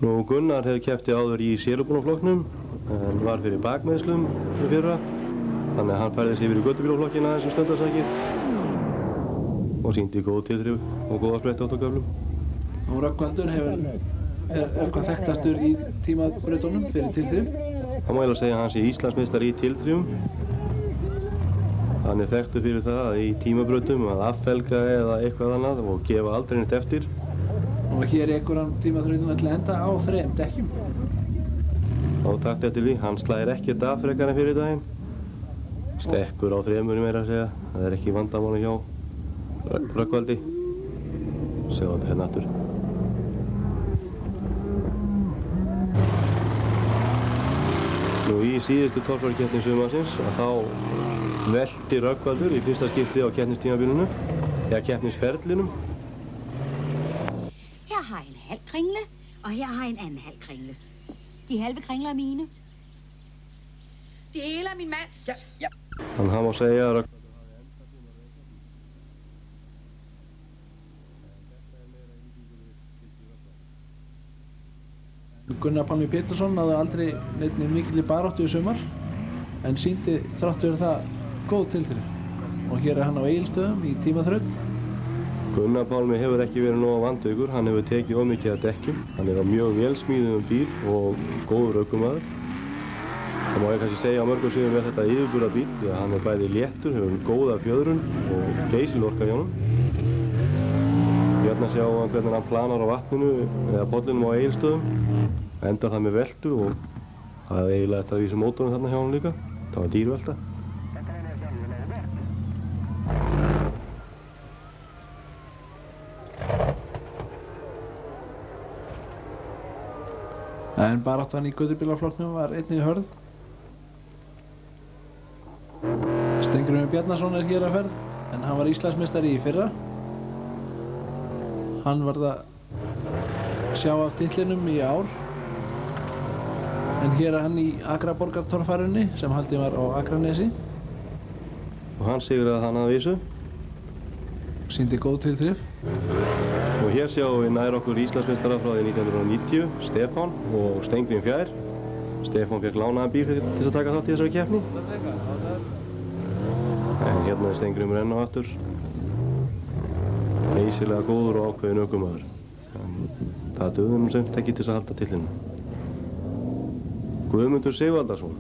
Gunnar hefur keppti áður í sérubúnaflokknum en var fyrir bakmeiðslum í fyrra. Þannig að hann færði sig yfir í göttubílaflokkinn aðeins um stundarsakir og sýndi góð tilþrif og góða spretti oft á köflum. Og Rögnvaldur er hvað þekktastur í tímabrautunum fyrir tilþrif? Það má eiginlega segja að hann sé Íslandsmeistari í tilþrifum. Hann er þekktur fyrir það að í tímabrautum að affelga eða eitthvað annað og gefa aldrei neitt eftir. Og hér ekur hann tímabrautuna til að enda á 3 dekkjum. Og takt eftir því, hann slæðir ekkert af frekar en fyrir daginn. Stekkur á 3 meira að segja, það er ekki vandamáli hjá Rögnvaldi. Sjáðu þetta hérna aftur. Í síðustu torfærukeppni sumarsins að þá velti Rögnvaldur í fyrsta skipti á keppnistímabilinu, eða keppnisferlinum. Her har jeg en halv kringle, og her har jeg en anden halv kringle. De halve kringler er mine. Det hele er min mands. Ja. Hann má segja að Rögnvaldur Gunnar Pálmi Pétursson náði aldrei neinni mikilli baráttu í sumar en sýndi þrátt fyrir það góð tilþrif. Og hér er hann á Egilsstöðum í tímaþraut. Gunnar Pálmi hefur ekki verið nógu vandaukur, hann hefur tekið of mikið af dekkjum. Hann er á mjög velsmíðuðum bíl og góður ökumaður. Það má ég kannski segja á mörgum sviðum er þetta yfirburða bíl því að hann er bæði léttur, hefur góða fjöðrun og geysilega orka hjá honum. Hérna sjáum við hvernig hann planar á vatninu eða pollinum á Egilsstöðum. Endar það með veltu og það er eiginlega eftir að vísa mótorinn þarna hjá hann líka. Það var dýrvelta. En baráttan í göttubílaflokknum var einnig hörð. Steingrímur Bjarnason er hér að ferð en hann var Íslandsmeistari í fyrra. Hann varð að sjá af titlinum í ár. En hér er hann í Akraborgartorfærunni sem haldin var á Akranesi. Og hann sigraði hann að vísu. Sýndi góð tilþrif. Og hér sjáum við nær okkur Íslandsmeistara frá því 1990, Stefán og Steingrímur Fjær. Stefán fékk lánaðan bíl til að taka þátt í þessari keppni. En hérna er Steingrímur enn og aftur. Geysilega góður og ákveðinn ökumaður. Það dugði nú sumt ekki til að halda titlinum. Guðmundur Sigvaldason,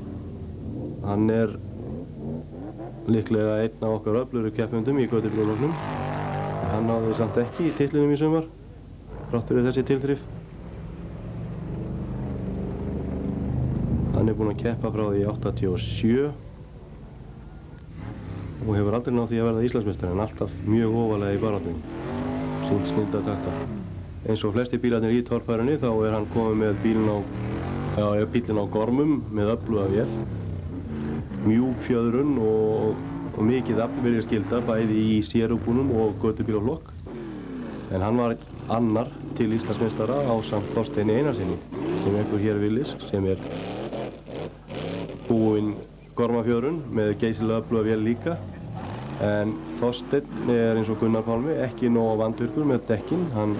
hann er líklega einn af okkar öflugri keppendum í göttubílaflokknum. Hann náði samt ekki í titlinum í sumar, þrátt fyrir þessi tilþrif. Hann er búinn að keppa frá því 87 og hefur aldrei náð því að verða Íslandsmeistari en alltaf mjög ofalega í baráttunni. Sýnt snilda takta. Eins og flesti bílarnir í torfærunni þá er hann komið með bílinn á gormum með öfluga vél. Mjúk fjöðrun og mikið aflverðiskylda bæði í sérúbúnum og göttubílaflokk. En hann var annar til Íslandsmeistara ásamt Þorsteini Einarsinni sem einhver hér Willis sem er búinn gormafjöðrun með geysilega öfluga vél líka. En Þorsteinn er eins og Gunnar Pálmi ekki nógu vandvirkur með dekkin. Hann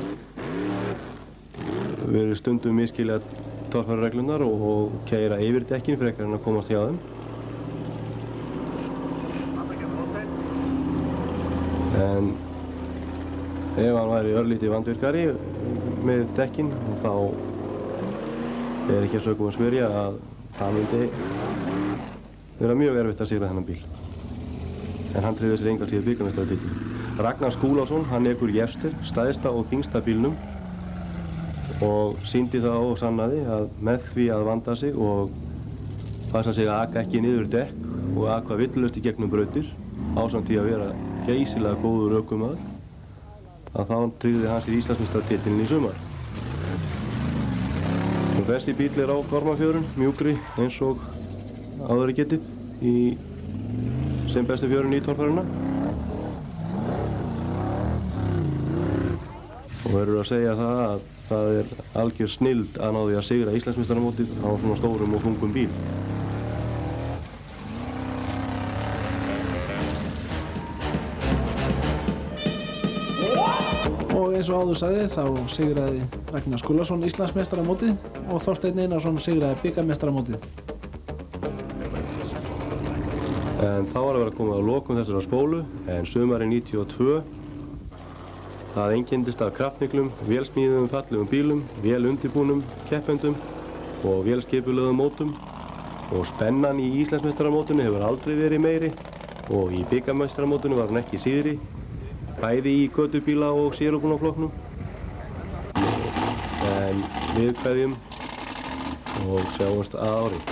verður stundum miskilja torfærureglurnar og keyra yfir dekkin frekar en að komast hjá þeim. En ef hann væri örlítið vandvirkari með dekkin þá er ekki að sögum að smyrja að það myndi vera mjög erfitt að sigra þennan bíl. En hann tryggði sér engan síður bikarmeistaratitil. Ragnar Skúlason, hann ekur Jefster, stærsta og þyngsta bílnum og sýndi það og sannaði að með því að vanda sig og passa sig að aka ekki niður dekk og aka villalaust í gegnum brautir ásamt því að vera geysilega góður ökumaður að þá tryggði hann sér Íslandsmeistaratitilinn í sumar. Og þessi bíl er á gormafjöðrun, mjúkri eins og áður er getið í sem bestu fjörun í torfæruna. Og verður að segja það að það er algjör snilld að ná því að sigra Íslandsmeistaramótið á svona stórum og þungum bíl. eins og áður sagði þá sigraði Ragnar Skúlason Íslandsmeistaramótið og Þorsteinn Einarsson sigraði bikarmeistaramótið. En þá var að vera komið að lokum þessara spólu, en sumarið 92 það einkenndist af kraftmiklum, vélsmíðuðum fallegum bílum, vel undirbúnum keppendum og vélskipulögðum mótum og spennan í Íslandsmeistaramótinu hefur aldrei verið meiri og í bikarmeistaramótinu var hún ekki síðri, bæði í götubíla og sérúbúnaflokknum. En við kveðjum og sjáumst að ári.